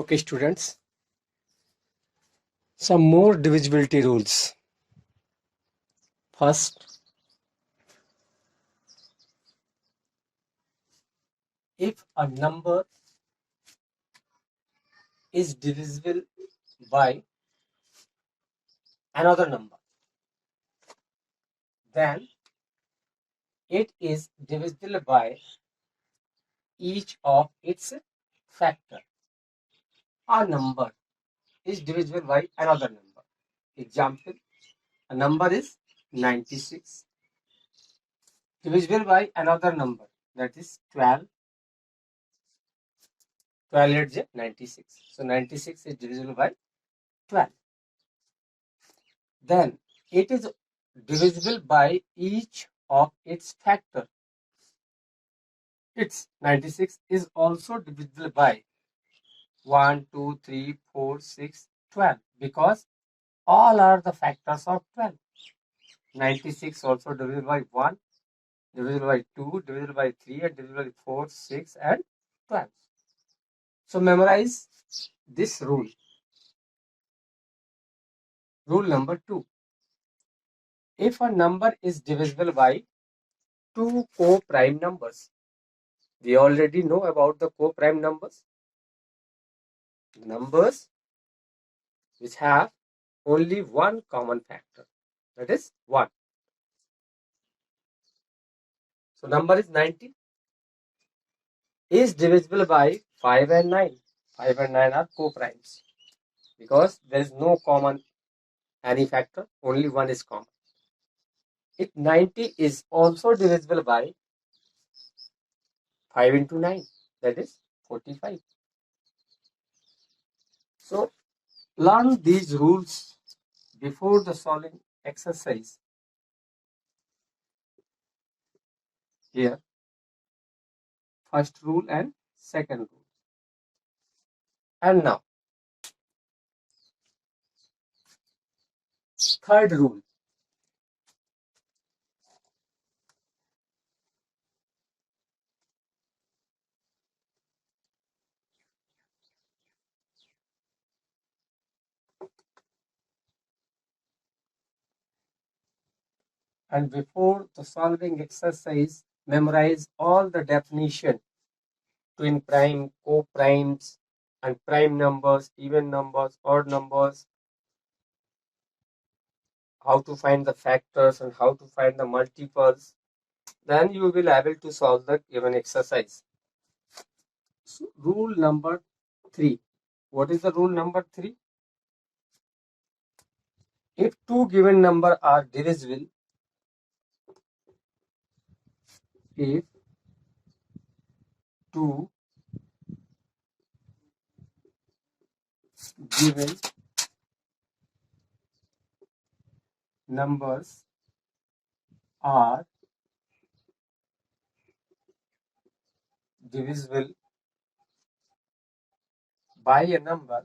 Okay, students, some more divisibility rules. First, if a number is divisible by another number, then it is divisible by each of its factor. A number is divisible by another number. Example, a number is 96, divisible by another number, that is 12. 12 is 96. So 96 is divisible by 12. Then it is divisible by each of its factor. Its 96 is also divisible by 1, 2, 3, 4, 6, 12 because all are the factors of 12. 96 also divisible by 1, divisible by 2, divisible by 3, and divisible by 4, 6, and 12. So memorize this rule. Rule number 2. If a number is divisible by two co-prime numbers, we already know about the co-prime numbers. Numbers which have only one common factor, that is 1. So number is 90 is divisible by 5 and 9. 5 and 9 are co-primes because there is no common any factor, only one is common. If 90 is also divisible by 5 into 9, that is 45. So learn these rules before the solving exercise. Here, first rule and second rule. And now, third rule. And before the solving exercise, memorize all the definition: twin prime, co-primes, and prime numbers, even numbers, odd numbers, how to find the factors and how to find the multiples. Then you will be able to solve the given exercise. So, rule number 3. What is the rule number 3? If two given numbers are divisible, if two given numbers are divisible by a number,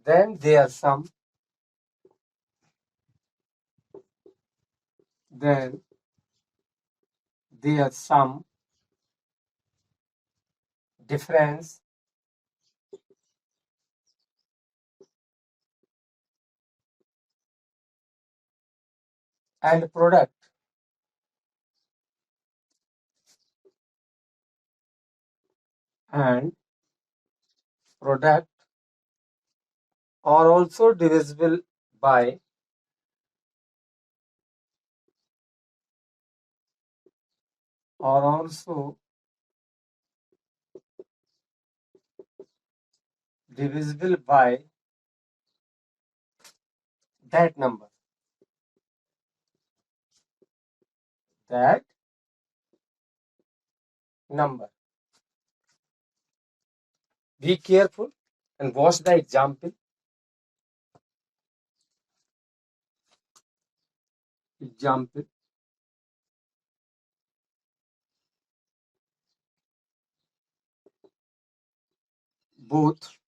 then their sum difference and product are also divisible by that number. Be careful and watch the example. Both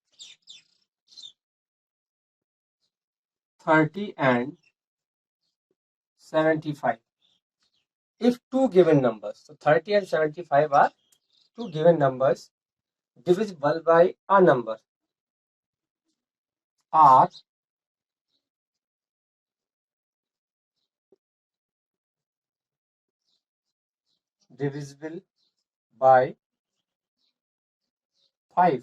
30 and 75. If two given numbers, so 30 and 75 are two given numbers divisible by a number, are divisible by 5.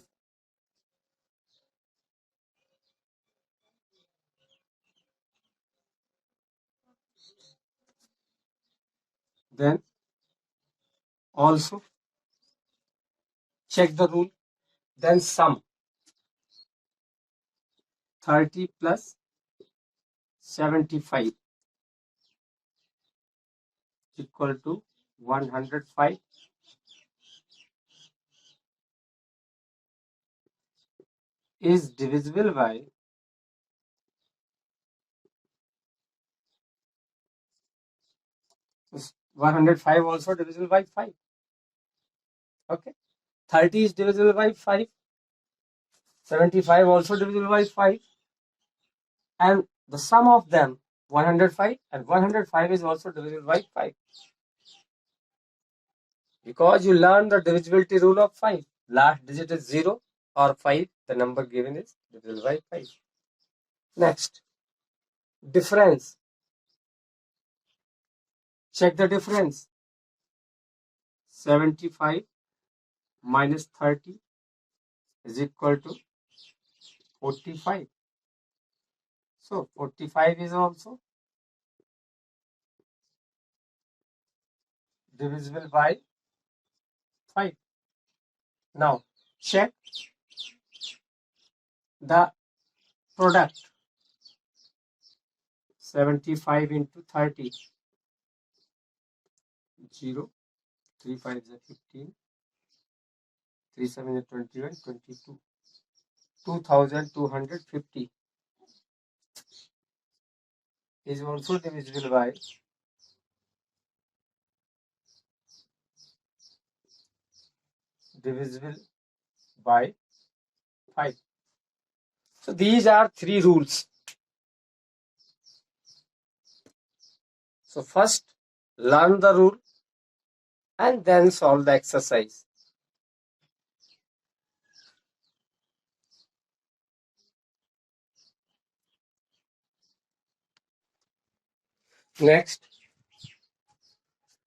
Then also check the rule. Then sum 30 plus 75 equal to 105 is divisible by 105 also divisible by 5. Okay. 30 is divisible by 5. 75 also divisible by 5. And the sum of them 105 and 105 is also divisible by 5. Because you learn the divisibility rule of 5. Last digit is 0 or 5. The number given is divisible by 5. Next, difference. Check the difference. 75 minus 30 is equal to 45. So 45 is also divisible by 5. Now check the product. 75 into 30. 0. 3 5 is 15. 3 7 is 21. 22. 2250 is also divisible by 5. So these are three rules. So first learn the rule and then solve the exercise. Next,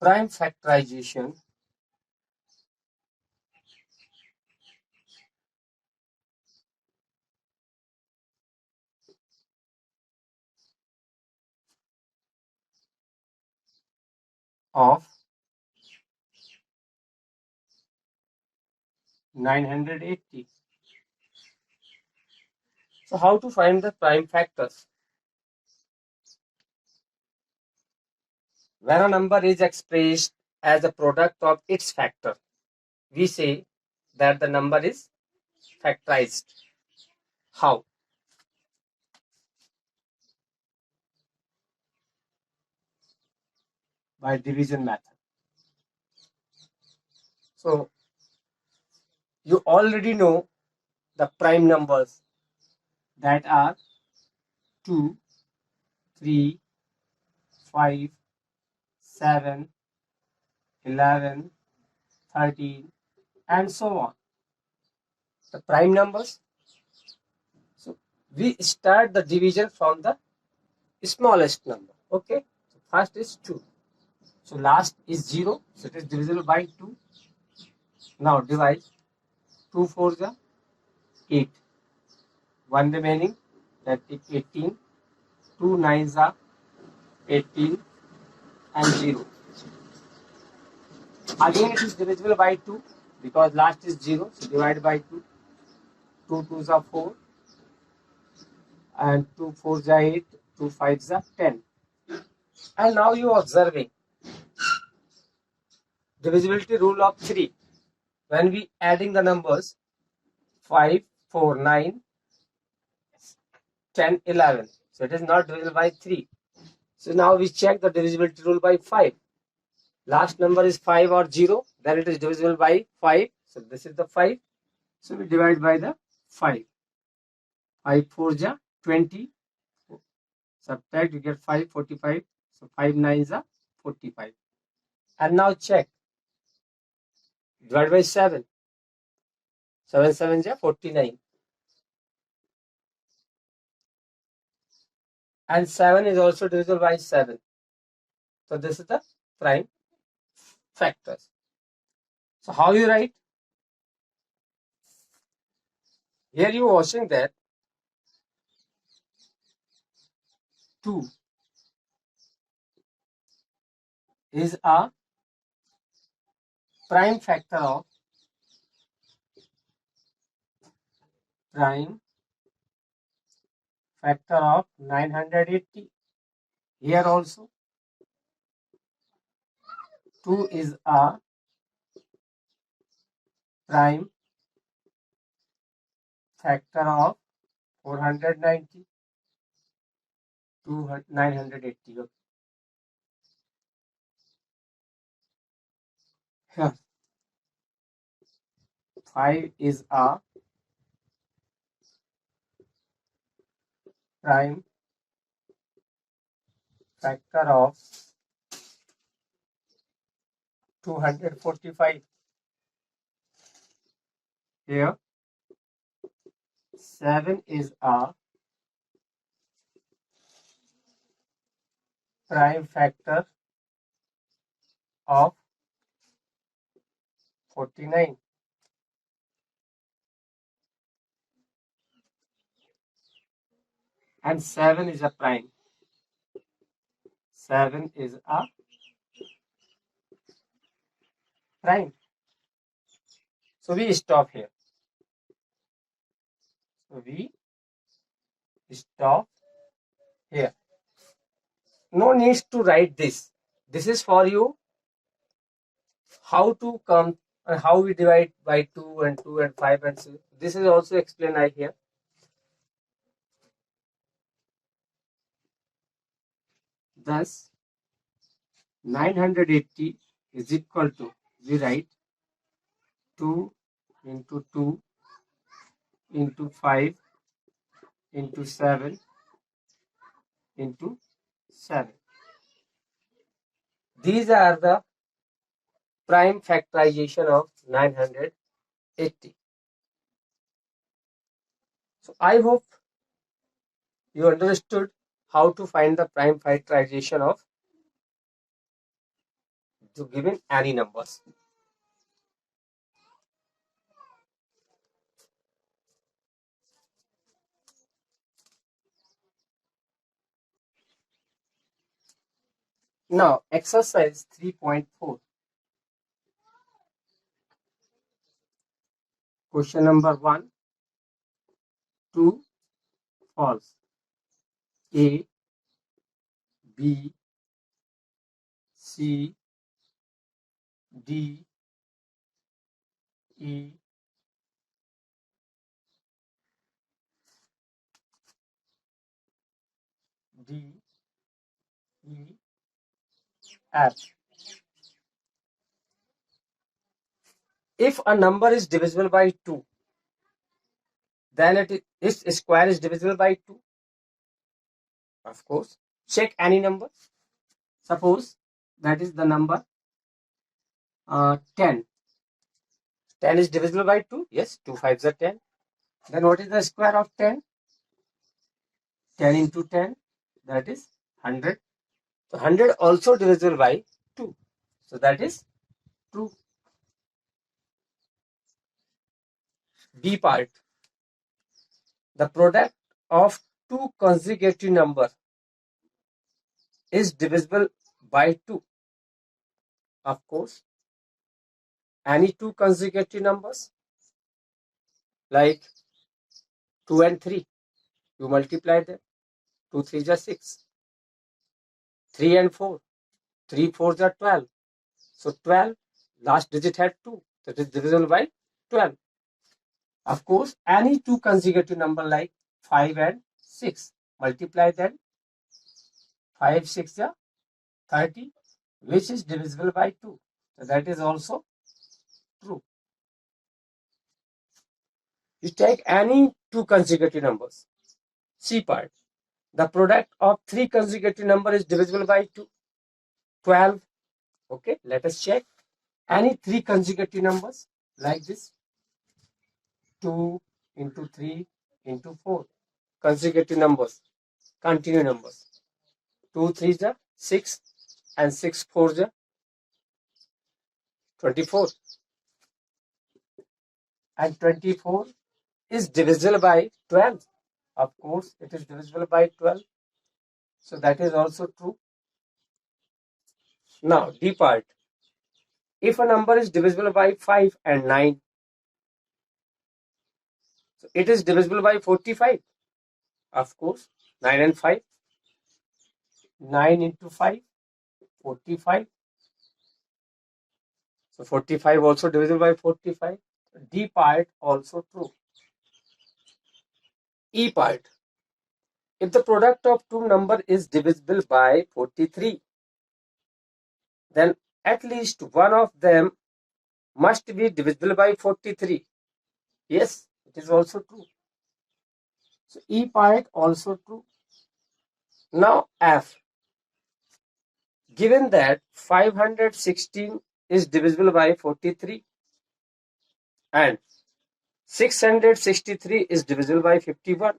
prime factorization of 980. So how to find the prime factors? When a number is expressed as a product of its factor, we say that the number is factorized. How? By division method. So you already know the prime numbers that are 2, 3, 5, 7, 11, 13, and so on. The prime numbers. So we start the division from the smallest number. Okay. So first is 2. So last is 0. So it is divisible by 2. Now divide. 2 4s are 8. 1 remaining, that is 18. 2 9s are 18 and 0. Again it is divisible by 2 because last is 0. So divide by 2. 2 2s are 4 and 2 4s are 8. 2 5s are 10. And now you are observing divisibility rule of 3. When we adding the numbers 5, 4, 9, 10, 11. So it is not divisible by 3. So now we check the divisibility rule by 5. Last number is 5 or 0. Then it is divisible by 5. So this is the 5. So we divide by the 5. 5 4 ja 20. Subtract, you get 5, 45. So 5 nines are 45. And now check. Divide by 7. 7 sevens are 49. And 7 is also divisible by 7. So this is the prime factors. So how you write? Here you are watching that 2 is a prime factor of 980. Here also 2 is a prime factor of 490. 980. Okay. Here 5 is a prime factor of 245. Here 7 is a prime factor of 49. And 7 is a prime. 7 is a prime. So we stop here. So we stop here. No need to write this. This is for you how to come and how we divide by 2 and 2 and 5 and 6. This is also explained right here. Thus 980 is equal to, we write 2 into 2 into 5 into 7 into 7. These are the prime factorization of 980. So I hope you understood how to find the prime factorization of the given any numbers. Now exercise 3.4. Question number 1. 2 false. A, B, C, D, E, D, E, F. If a number is divisible by 2, then its square is divisible by 2. Of course, check any number. Suppose that is the number 10. 10 is divisible by 2. Yes, 2 5s are 10. Then what is the square of 10? 10 into 10, that is 100. So 100 also divisible by 2. So that is true. B part. The product of two consecutive numbers is divisible by 2. Of course, any two consecutive numbers like 2 and 3, you multiply them. 2 3s are 6. 3 and 4, 3 4s are 12. So 12, last digit had 2, that is divisible by 12. Of course, any two consecutive number like 5 and 6, multiply them. 5 6 are 30, which is divisible by 2. So that is also true. You take any two consecutive numbers. C part. The product of three consecutive number is divisible by 2. 12. Okay, let us check. Any three consecutive numbers like this. 2 into 3 into 4. Consecutive numbers. Continue numbers. 2 3 are 6 and 6 4 are 24. And 24 is divisible by 12. Of course, it is divisible by 12. So that is also true. Now, D part. If a number is divisible by 5 and 9, so it is divisible by 45. Of course, 9 and 5. 9 into 5, 45. So 45 also divisible by 45. D part also true. E part. If the product of two number is divisible by 43, then at least one of them must be divisible by 43. Yes, it is also true. So E part also true. Now F. Given that 516 is divisible by 43 and 663 is divisible by 51,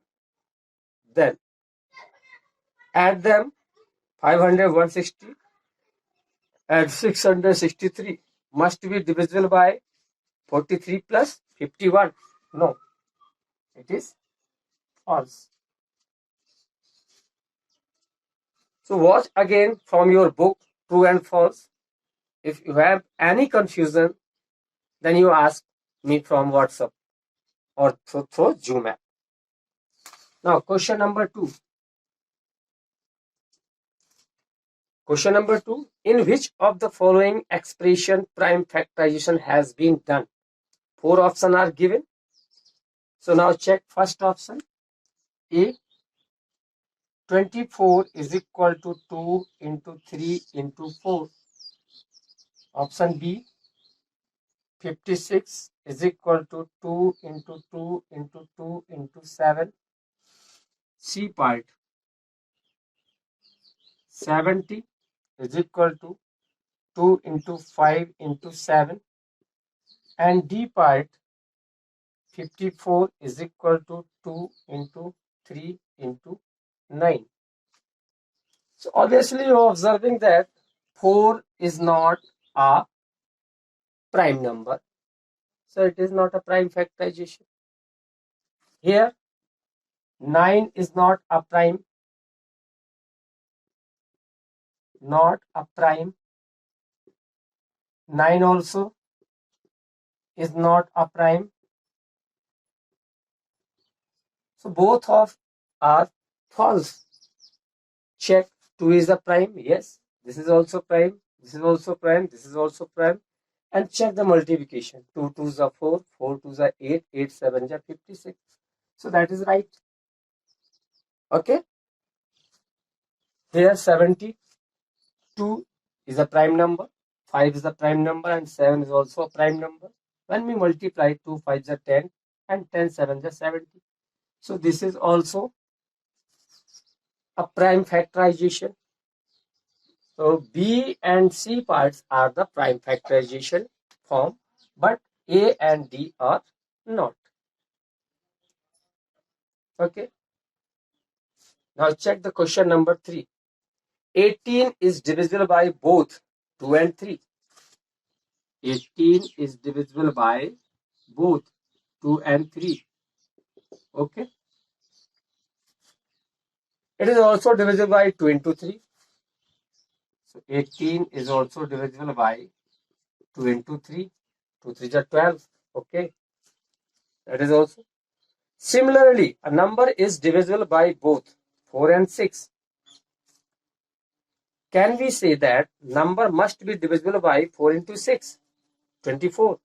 then add them. 500, 160 and 663 must be divisible by 43 plus 51. No, it is false. So watch again from your book, true and false. If you have any confusion, then you ask me from WhatsApp or through Zoom app. Now, question number 2. Question number 2. In which of the following expression prime factorization has been done? 4 options are given. So now check first option. A. 24 is equal to 2 into 3 into 4. Option B. 56 is equal to 2 into 2 into 2 into 7. C part. 70 is equal to 2 into 5 into 7. And D part. 54 is equal to 2 into 3 into 9. So obviously you are observing that 4 is not a prime number. So it is not a prime factorization. Here 9 is not a prime. Not a prime. 9 also is not a prime. So both of are false. Check. 2 is a prime. Yes. This is also prime. This is also prime. This is also prime. And check the multiplication. 2 2s are 4. 4 2s are 8. 8 7s are 56. So that is right. Okay. Here 72 is a prime number. 5 is a prime number and 7 is also a prime number. When we multiply 2 5s are 10 and 10 7s are 70. So this is also a prime factorization. So B and C parts are the prime factorization form, but A and D are not. Okay. Now check the question number 3. 18 is divisible by both 2 and 3. 18 is divisible by both 2 and 3. Okay. It is also divisible by 2 into 3. So 18 is also divisible by 2 into 3. 2 3 are 12. Okay. That is also. Similarly, a number is divisible by both 4 and 6. Can we say that number must be divisible by 4 into 6? 24.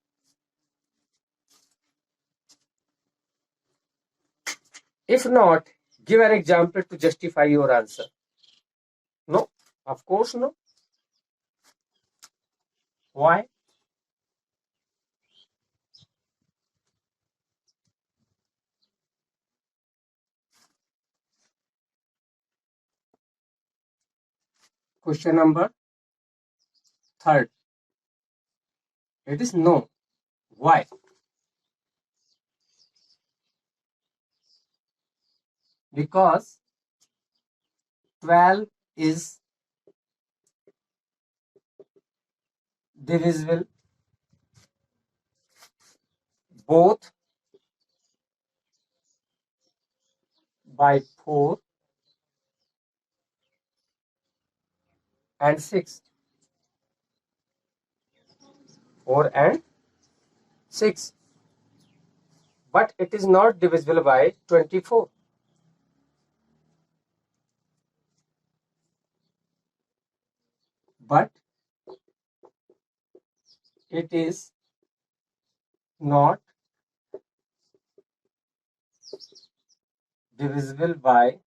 If not, give an example to justify your answer. No, of course no. Why? Question number third. It is no. Why? Because 12 is divisible both by 4 and 6. 4 and 6. But it is not divisible by 24. But it is not divisible by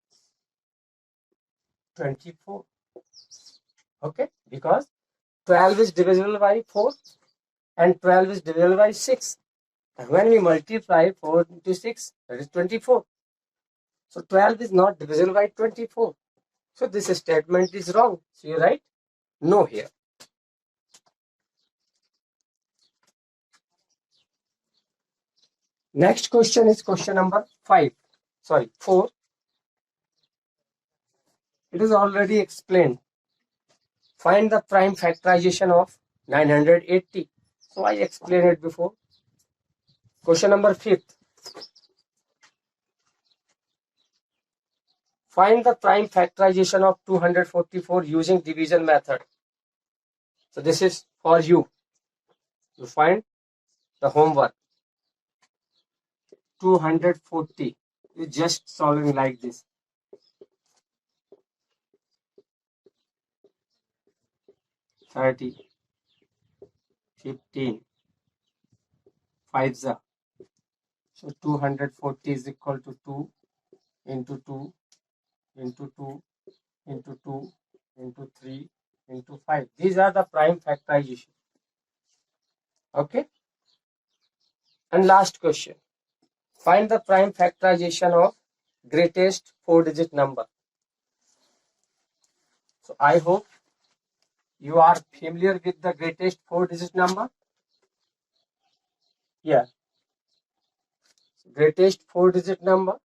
24. Okay, because 12 is divisible by 4 and 12 is divisible by 6. And when we multiply 4 into 6, that is 24. So 12 is not divisible by 24. So this statement is wrong. So you write no here. Next question is question number 4. It is already explained. Find the prime factorization of 980. So I explained it before. Question number 5. Find the prime factorization of 244 using division method. So this is for you. You find the homework. 240. You just solving like this. 30, 15, 5 za. So 240 is equal to 2 into 2 into 2 into 2 into 3 into 5. These are the prime factorization. Okay. And last question. Find the prime factorization of greatest 4-digit number. So I hope you are familiar with the greatest 4-digit number. Yeah. Greatest 4-digit number.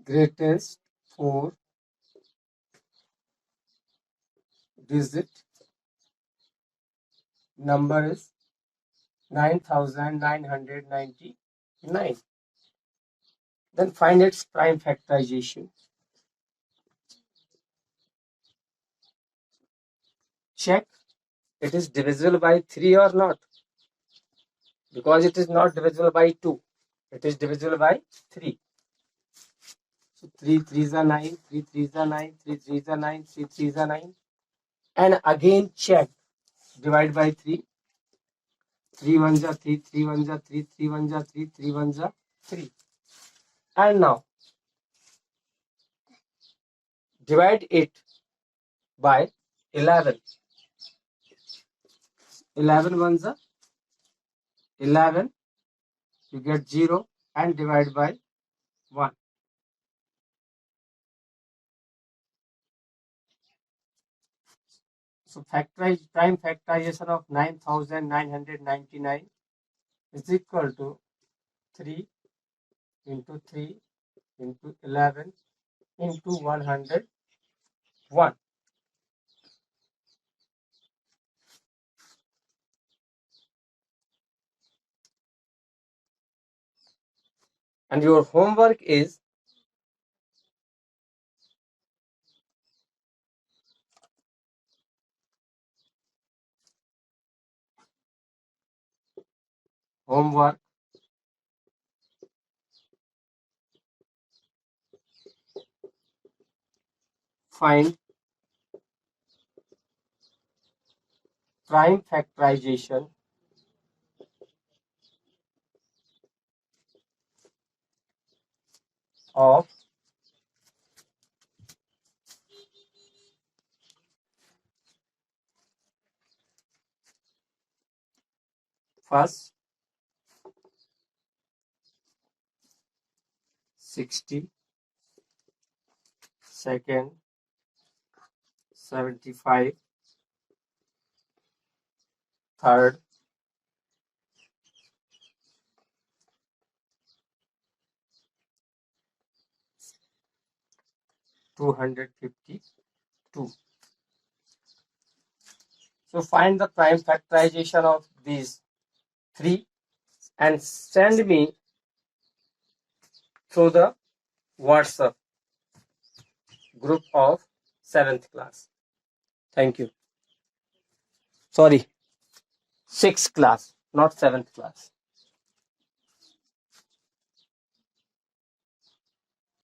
Greatest 4-digit number is 9999. Then find its prime factorization. Check it is divisible by 3 or not. Because it is not divisible by 2. It is divisible by 3. So 3 3s are 9, 3 3s are 9, 3 3s are 9, 3 3s are 9. And again check. Divide by 3. 3 1s are 3, 3 1s are 3, 3 1s are 3, 3 1s are 3. And now divide it by 11. 11 ones are 11. You get 0 and divide by 1. So prime factorization of 9999 is equal to 3 into 3 into 11 into 101. And your homework is find prime factorization of first 60, second 75, third 252. So find the prime factorization of these three and send me through the WhatsApp group of 7th class. Thank you. Sorry, 6th class, not 7th class.